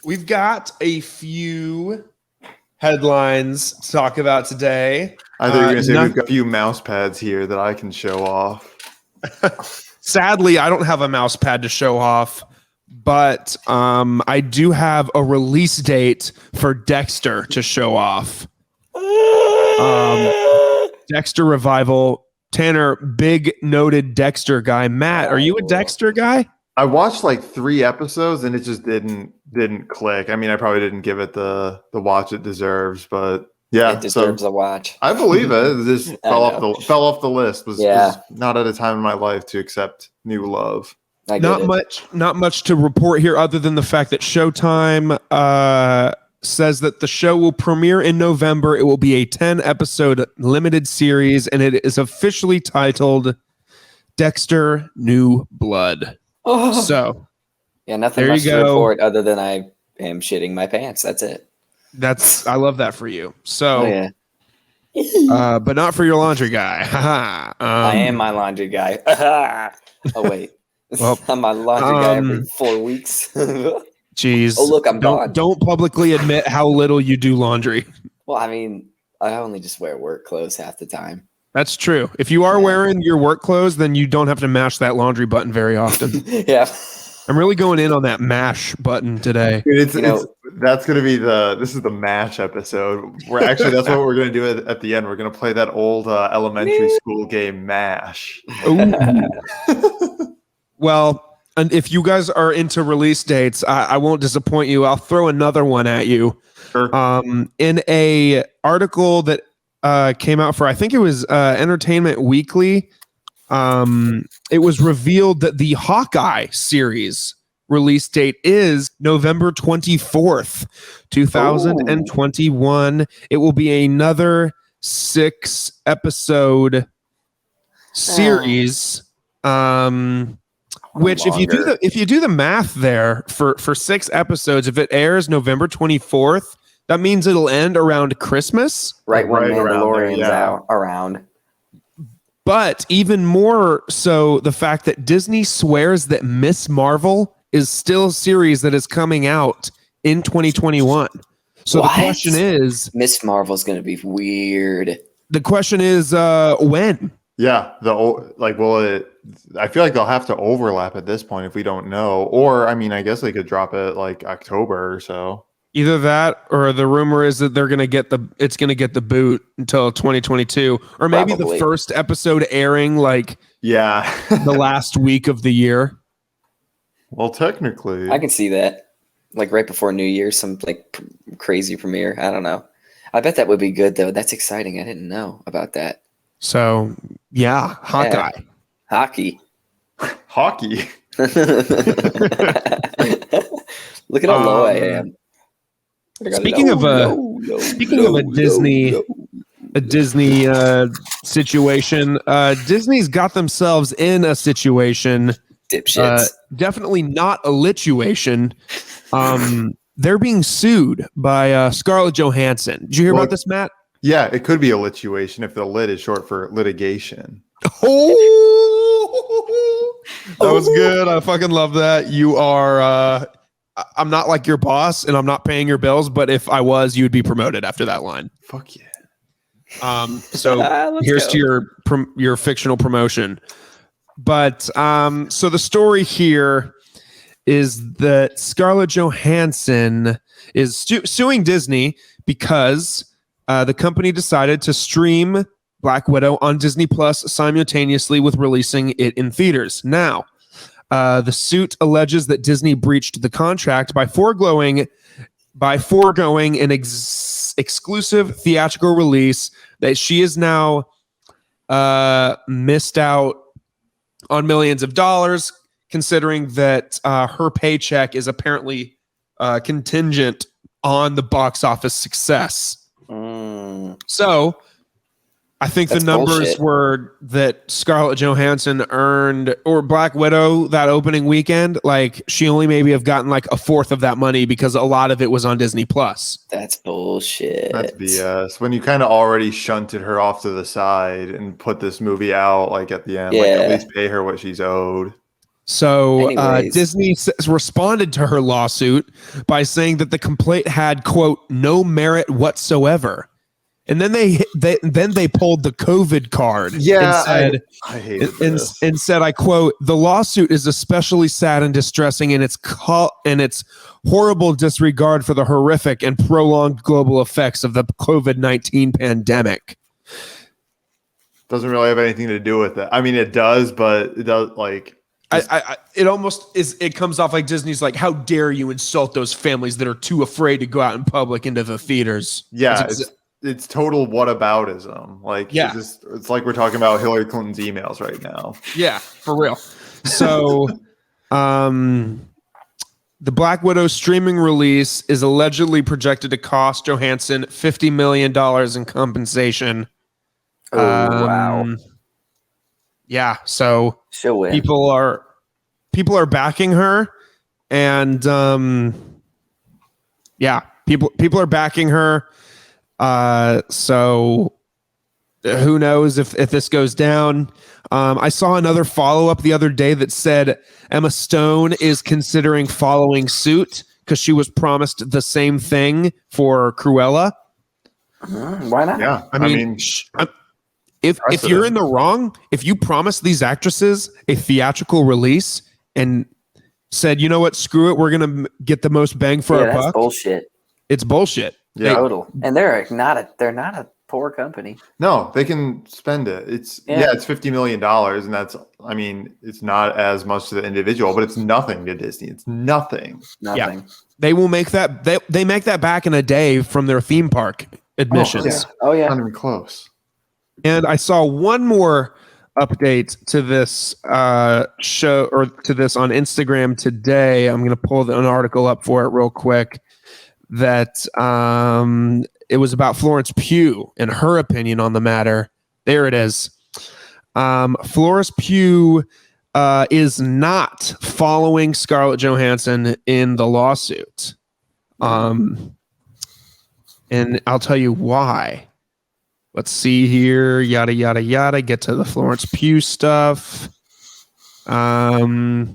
We've got a few headlines to talk about today. I thought you were going to say we've got a few mouse pads here that I can show off. Sadly, I don't have a mouse pad to show off, but I do have a release date for Dexter to show off. Dexter Revival. Tanner, big noted Dexter guy. Matt, are you a Dexter guy? I watched like 3 episodes and it just didn't click. I mean, I probably didn't give it the watch it deserves, but yeah, it deserves a watch. I believe it. It just fell off the list. Was not at a time in my life to accept new love. Not much to report here, other than the fact that Showtime says that the show will premiere in November. It will be a 10-episode limited series, and it is officially titled Dexter New Blood. Oh. So, yeah, nothing much to report other than I am shitting my pants. That's it. I love that for you. So, but not for your laundry guy. I am my laundry guy. Oh wait, well, I'm my laundry guy every 4 weeks. Jeez. Oh look, I'm gone. Don't publicly admit how little you do laundry. Well, I mean, I only just wear work clothes half the time. That's true. If you are wearing your work clothes, then you don't have to mash that laundry button very often. Yeah. I'm really going in on that mash button today. That's going to be this is the mash episode. That's what we're going to do at the end. We're going to play that old elementary school game, MASH. Well, and if you guys are into release dates, I won't disappoint you. I'll throw another one at you. Sure. In a article that came out for, I think it was Entertainment Weekly, it was revealed that the Hawkeye series release date is November 24th, 2021. Ooh. It will be another 6-episode series. Which if you do the math there for 6 episodes, if it airs November 24th, that means it'll end around Christmas. Right when Mandalorian's out around. But even more so, the fact that Disney swears that Miss Marvel is still a series that is coming out in 2021. So the question is, Miss Marvel's going to be weird. The question is when? Yeah, will it? I feel like they'll have to overlap at this point if we don't know. Or I mean, I guess they could drop it like October or so. Either that, or the rumor is that they're going to get it's going to get the boot until 2022, or maybe the first episode airing the last week of the year. Well, technically, I can see that, like right before New Year's, some crazy premiere. I don't know. I bet that would be good though. That's exciting. I didn't know about that. So yeah, Hawkeye, hockey. Look at how low I am. Speaking of a Disney situation, Disney's got themselves in a situation. Dipshits. Definitely not a lituation. They're being sued by Scarlett Johansson. Did you hear about this, Matt? Yeah, it could be a lituation if the lit is short for litigation. Oh, that was good. I fucking love that. You are. I'm not like your boss, and I'm not paying your bills. But if I was, you'd be promoted after that line. Fuck yeah. So here's to your fictional promotion. But so the story here is that Scarlett Johansson is suing Disney because the company decided to stream Black Widow on Disney Plus simultaneously with releasing it in theaters. Now, the suit alleges that Disney breached the contract by foregoing an exclusive theatrical release, that she is now missed out on millions of dollars, considering that her paycheck is apparently contingent on the box office success. So I think the numbers were that Scarlett Johansson earned, or Black Widow, that opening weekend, like she only maybe have gotten like a fourth of that money because a lot of it was on Disney Plus. That's bullshit. That's BS. When you kind of already shunted her off to the side and put this movie out like at the end, like at least pay her what she's owed. So Anyways. Disney responded to her lawsuit by saying that the complaint had, quote, no merit whatsoever. And then they pulled the COVID card Yeah, and said, I hated this. and said, I quote, the lawsuit is especially sad and distressing in its horrible disregard for the horrific and prolonged global effects of the COVID-19 pandemic. Doesn't really have anything to do with it. I mean, it does, but it does like. It almost is. It comes off like Disney's like, how dare you insult those families that are too afraid to go out in public into the theaters? Yeah, it's total whataboutism. Like, yeah, it's like we're talking about Hillary Clinton's emails right now. Yeah, for real. So, the Black Widow streaming release is allegedly projected to cost Johansson $50 million in compensation. Oh, wow. Yeah, so she'll win. People are backing her, and people are backing her. So who knows if this goes down? I saw another follow-up the other day that said Emma Stone is considering following suit because she was promised the same thing for Cruella. Why not? Yeah, I mean if you're in the wrong, if you promise these actresses a theatrical release and said, you know what, screw it, we're gonna get the most bang for our buck. Bullshit. It's bullshit. Yeah. Total. And they're not a poor company. No, they can spend it. It's $50 million, and that's, I mean, it's not as much to the individual, but it's nothing to Disney. It's nothing. Nothing. Yeah. They will make that they make that back in a day from their theme park admissions. Oh yeah. Not even close. And I saw one more update to this show, or to this on Instagram today. I'm going to pull an article up for it real quick. That it was about Florence Pugh and her opinion on the matter. There it is. Florence Pugh is not following Scarlett Johansson in the lawsuit. And I'll tell you why. Let's see here. Yada, yada, yada. Get to the Florence Pugh stuff. Yes,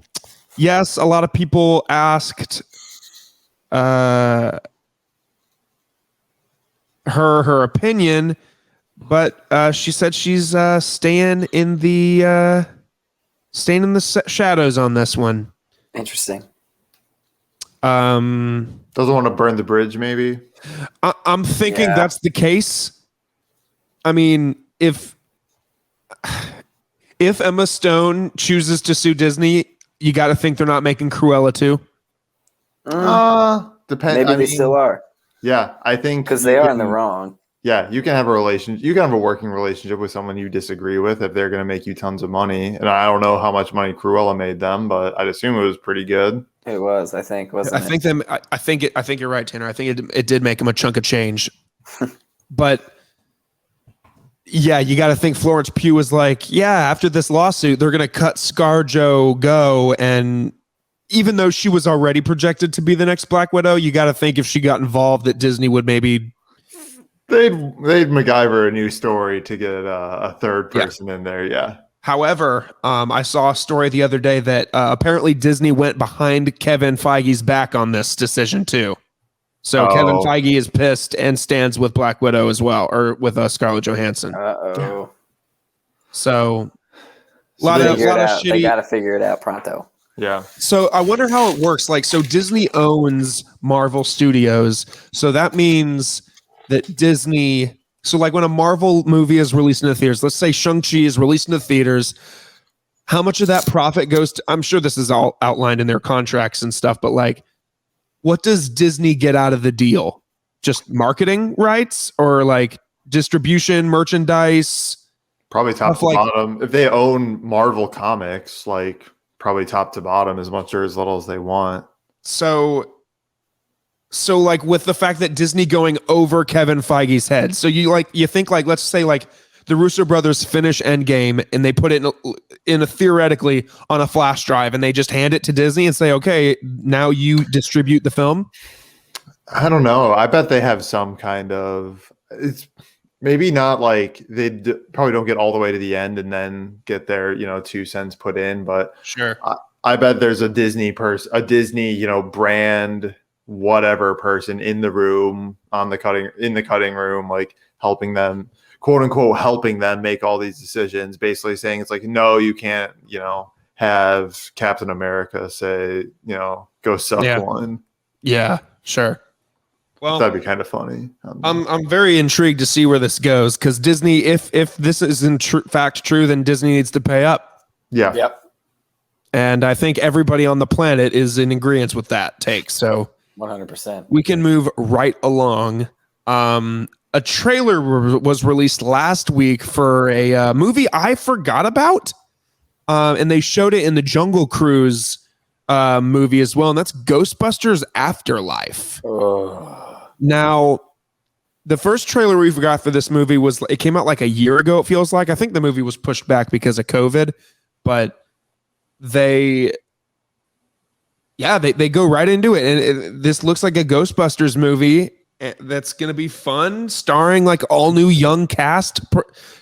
a lot of people asked her opinion, but she said she's staying in the shadows on this one. Interesting. Doesn't want to burn the bridge, maybe. I'm thinking that's the case. I mean, if Emma Stone chooses to sue Disney, you got to think they're not making Cruella too. Depends. Maybe they still are. Yeah, I think because they are in the wrong. Yeah, you can have a relationship. You can have a working relationship with someone you disagree with if they're going to make you tons of money. And I don't know how much money Cruella made them, but I'd assume it was pretty good. It was, I think, wasn't it? I think you're right, Tanner. I think it did make him a chunk of change. But yeah, you got to think Florence Pugh was like, yeah, after this lawsuit, they're going to cut ScarJo go. And even though she was already projected to be the next Black Widow, you got to think if she got involved that Disney would maybe... They'd MacGyver a new story to get a third person in there, yeah. However, I saw a story the other day that apparently Disney went behind Kevin Feige's back on this decision too. So Kevin Feige is pissed and stands with Black Widow as well, or with Scarlett Johansson. Uh-oh. So a lot of shitty. They got to figure it out pronto. Yeah. So I wonder how it works. Like, so Disney owns Marvel Studios. So that means that Disney... So like when a Marvel movie is released in the theaters, let's say Shang-Chi is released in the theaters, how much of that profit goes to... I'm sure this is all outlined in their contracts and stuff, but like, what does Disney get out of the deal? Just marketing rights or like distribution, merchandise? Probably top to bottom. If they own Marvel Comics, like probably top to bottom, as much or as little as they want. So like with the fact that Disney going over Kevin Feige's head. So you think like, let's say like the Russo brothers finish Endgame and they put it in a theoretically on a flash drive and they just hand it to Disney and say, okay, now you distribute the film. I don't know. I bet they have some kind of, it's maybe not like probably don't get all the way to the end and then get their, 2 cents put in, but sure. I bet there's a Disney brand, whatever person in the room in the cutting room, like helping them, quote unquote, helping them make all these decisions, basically saying it's like, no, you can't, have Captain America say, go suck one. Yeah, sure. Well, that'd be kind of funny. I'm very intrigued to see where this goes, because Disney, if this is in fact true, then Disney needs to pay up. Yeah. Yep. And I think everybody on the planet is in agreement with that take. So 100%. We can move right along. A trailer was released last week for a movie I forgot about, and they showed it in the Jungle Cruise movie as well, and that's Ghostbusters Afterlife. Now, the first trailer we got for this movie it came out like a year ago, it feels like. I think the movie was pushed back because of COVID, but they go right into it. And this looks like a Ghostbusters movie that's going to be fun, starring like all new young cast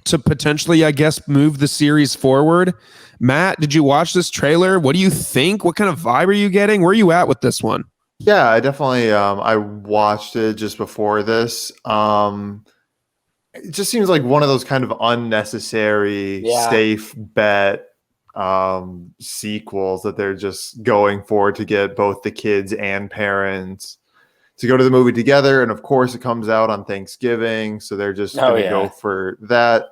to potentially, I guess, move the series forward. Matt, did you watch this trailer? What do you think? What kind of vibe are you getting? Where are you at with this one? Yeah, I definitely I watched it just before this. It just seems like one of those kind of unnecessary safe bet sequels that they're just going for to get both the kids and parents to go to the movie together. And of course it comes out on Thanksgiving, so they're just going to go for that.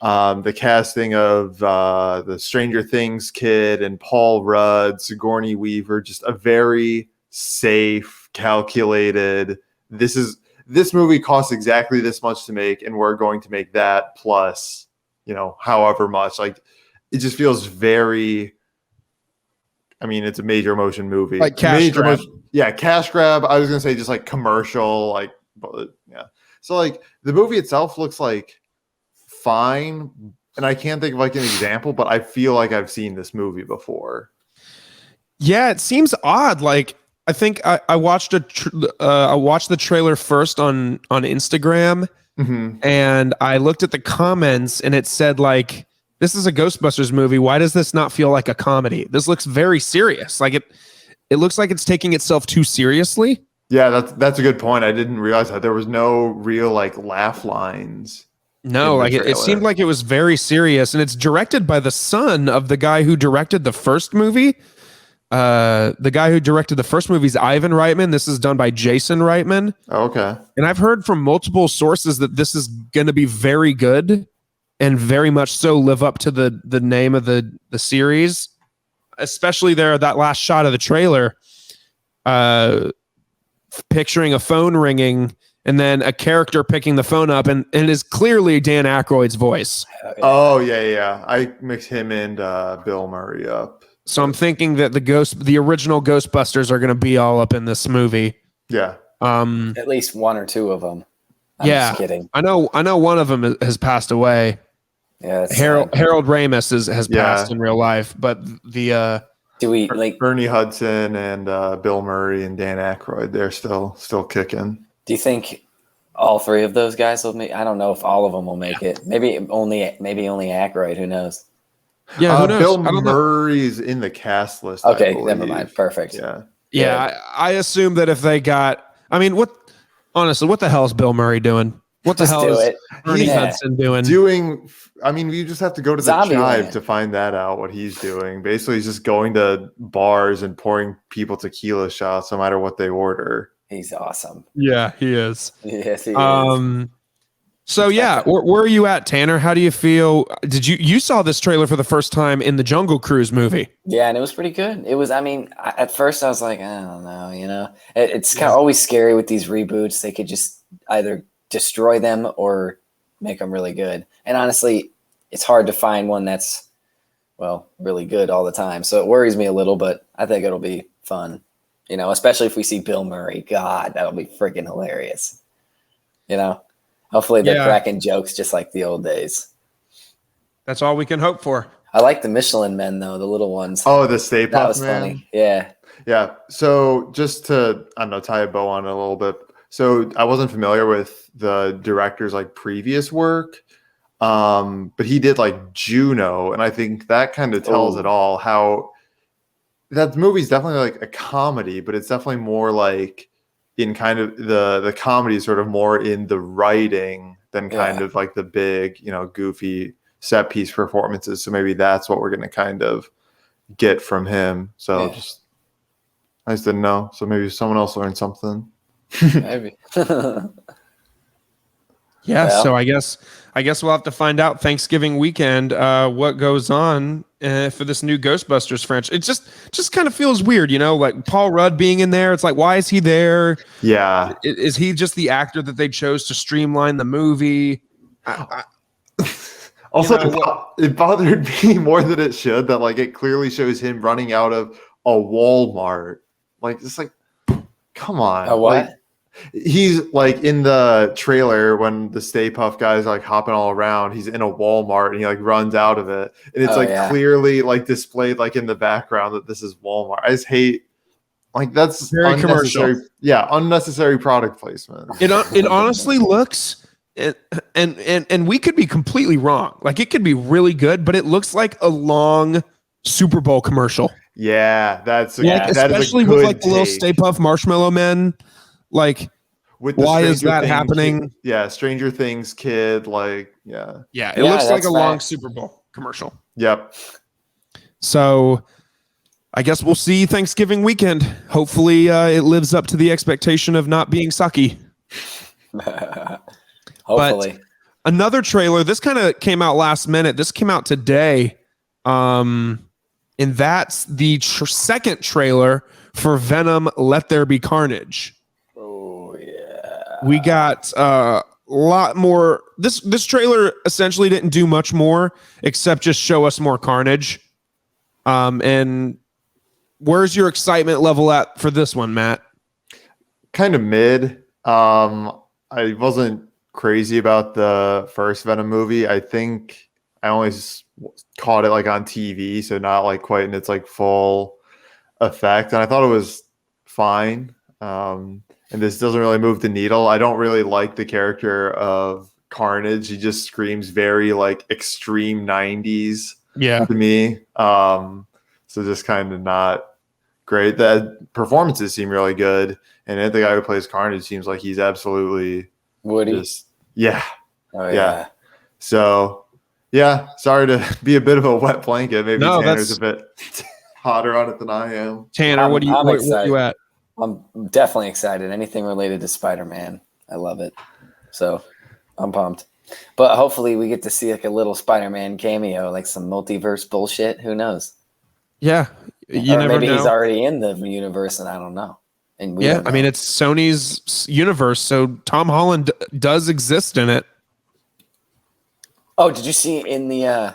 The casting of the Stranger Things kid and Paul Rudd, Sigourney Weaver, just a very safe, calculated, this movie costs exactly this much to make, and we're going to make that plus, however much. Like, it just feels very, it's a major motion movie. Like cash grab. Cash grab. I was going to say just like commercial, So like the movie itself looks like fine, and I can't think of like an example, but I feel like I've seen this movie before. Yeah, it seems odd. Like, I think I watched the trailer first on Instagram, and I looked at the comments, and it said like, this is a Ghostbusters movie. Why does this not feel like a comedy? This looks very serious. Like it looks like it's taking itself too seriously. Yeah, that's a good point. I didn't realize that there was no real like laugh lines. No, like it seemed like it was very serious, and it's directed by the son of the guy who directed the first movie. The guy who directed the first movie is Ivan Reitman. This is done by Jason Reitman. Oh, okay. And I've heard from multiple sources that this is going to be very good and very much so live up to the name of the series, especially that last shot of the trailer, picturing a phone ringing and then a character picking the phone up, and it is clearly Dan Aykroyd's voice. Oh yeah. I mix him and Bill Murray up. So I'm thinking that the original Ghostbusters are going to be all up in this movie. Yeah. At least one or two of them. I'm just kidding. I know one of them has passed away. Yeah. Harold Ramis has passed in real life, but the do we like Ernie Hudson and Bill Murray and Dan Aykroyd? They're still kicking. Do you think all three of those guys will make? I don't know if all of them will make it. Maybe only Aykroyd. Who knows? Yeah, who knows? Bill Murray's in the cast list. Okay, never mind. Perfect. Yeah. I assume that if they got, honestly, what the hell is Bill Murray doing? What the hell is Ernie Hudson doing? You just have to go to the Chive to find that out, what he's doing. Basically, he's just going to bars and pouring people tequila shots no matter what they order. He's awesome. Yeah, he is. Yes, he is. So yeah, where are you at, Tanner? How do you feel? Did you saw this trailer for the first time in the Jungle Cruise movie? Yeah, and it was pretty good. It was. At first I was like, I don't know. It's kind of always scary with these reboots. They could just either destroy them or make them really good. And honestly, it's hard to find one that's really good all the time. So it worries me a little, but I think it'll be fun. Especially if we see Bill Murray. God, that'll be freaking hilarious. Hopefully they're cracking jokes just like the old days. That's all we can hope for. I like the Michelin Men, though, the little ones. Oh, the Stay Puft That was Man. funny. Yeah. Yeah. So just to, tie a bow on it a little bit. So I wasn't familiar with the director's previous work. But he did Juno. And I think that kind of tells it all, how that movie's definitely like a comedy, but it's definitely more like in kind of the comedy is sort of more in the writing than kind of like the big, goofy set piece performances. So maybe that's what we're going to kind of get from him. So just, I just didn't know. So maybe someone else learned something. Maybe. Yeah, well, so I guess we'll have to find out Thanksgiving weekend what goes on for this new Ghostbusters franchise. It just kind of feels weird, like Paul Rudd being in there. It's like, why is he there? Yeah. Is he just the actor that they chose to streamline the movie? Also, it bothered me more than it should that like it clearly shows him running out of a Walmart. Like, it's like, come on. A what? Like, he's like in the trailer when the Stay Puft guy's like hopping all around. He's in a Walmart and he like runs out of it, and it's clearly like displayed like in the background that this is Walmart. I just hate like that's very commercial. Yeah, unnecessary product placement. It honestly looks, and we could be completely wrong. Like it could be really good, but it looks like a long Super Bowl commercial. Yeah, especially with like the little Stay Puft Marshmallow Men. Like, why is that happening? Stranger Things kid. Like, it looks like a long Super Bowl commercial. Yep. So, I guess we'll see Thanksgiving weekend. Hopefully, it lives up to the expectation of not being sucky. Hopefully. But another trailer. This kind of came out last minute. This came out today, and that's the second trailer for Venom: Let There Be Carnage. We got a lot more. This trailer essentially didn't do much more except just show us more carnage. And where's your excitement level at for this one, Matt? Kind of mid. I wasn't crazy about the first Venom movie. I think I only caught it like on TV, so not like quite in its like full effect. And I thought it was fine. And this doesn't really move the needle. I don't really like the character of Carnage. He just screams very like extreme 90s to me. So just kind of not great. The performances seem really good. And then the guy who plays Carnage seems like he's absolutely Woody. So sorry to be a bit of a wet blanket. Maybe Tanner's a bit hotter on it than I am. Tanner, where are you at? I'm definitely excited. Anything related to Spider-Man, I love it. So I'm pumped. But hopefully we get to see like a little Spider-Man cameo, like some multiverse bullshit. Who knows? Yeah. Or maybe he's already in the universe and I don't know. And we don't know. I mean, it's Sony's universe, so Tom Holland does exist in it. Oh, did you see in the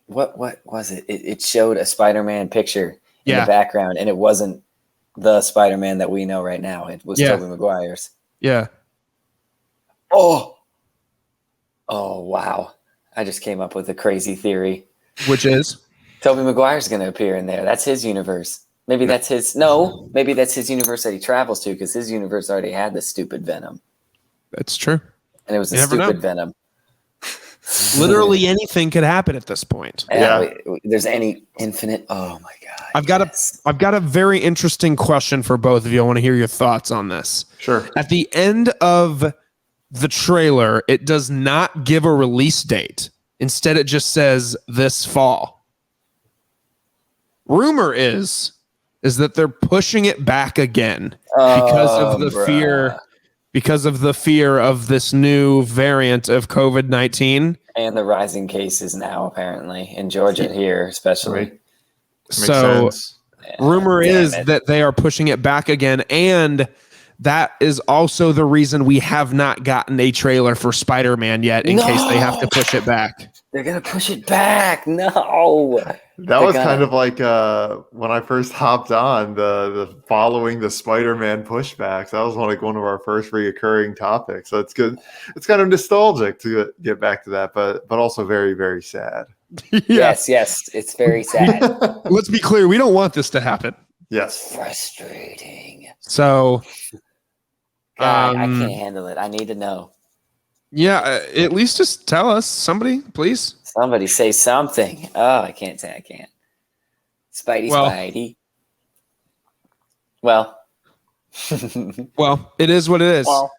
what was it? It showed a Spider-Man picture in the background, and it wasn't the Spider-Man that we know right now. It was Tobey Maguire's. Yeah. Oh, wow. I just came up with a crazy theory. Which is? Tobey Maguire's going to appear in there. That's his universe. Maybe that's his universe that he travels to, because his universe already had the stupid Venom. That's true. And it was the stupid Venom. Literally anything could happen at this point. There's any infinite. Oh my God. I've got a very interesting question for both of you. I want to hear your thoughts on this. Sure. At the end of the trailer, it does not give a release date. Instead, it just says this fall. Rumor is that they're pushing it back again because of the fear of this new variant of COVID-19 and the rising cases now apparently in Georgia here especially. So rumor is that they are pushing it back again, and that is also the reason we have not gotten a trailer for Spider-Man yet in case they have to push it back. They're going to push it back. No. That was kind of like when I first hopped on the following the Spider-Man pushbacks. That was one of our first reoccurring topics. So it's good. It's kind of nostalgic to get back to that, but also very, very sad. Yes, it's very sad. Let's be clear. We don't want this to happen. Yes. Frustrating. So God, I can't handle it. I need to know. Yeah, at least just tell us. Somebody, please. Somebody say something. Oh, I can't say I can't. Spidey. Well. Well, it is what it is. Well.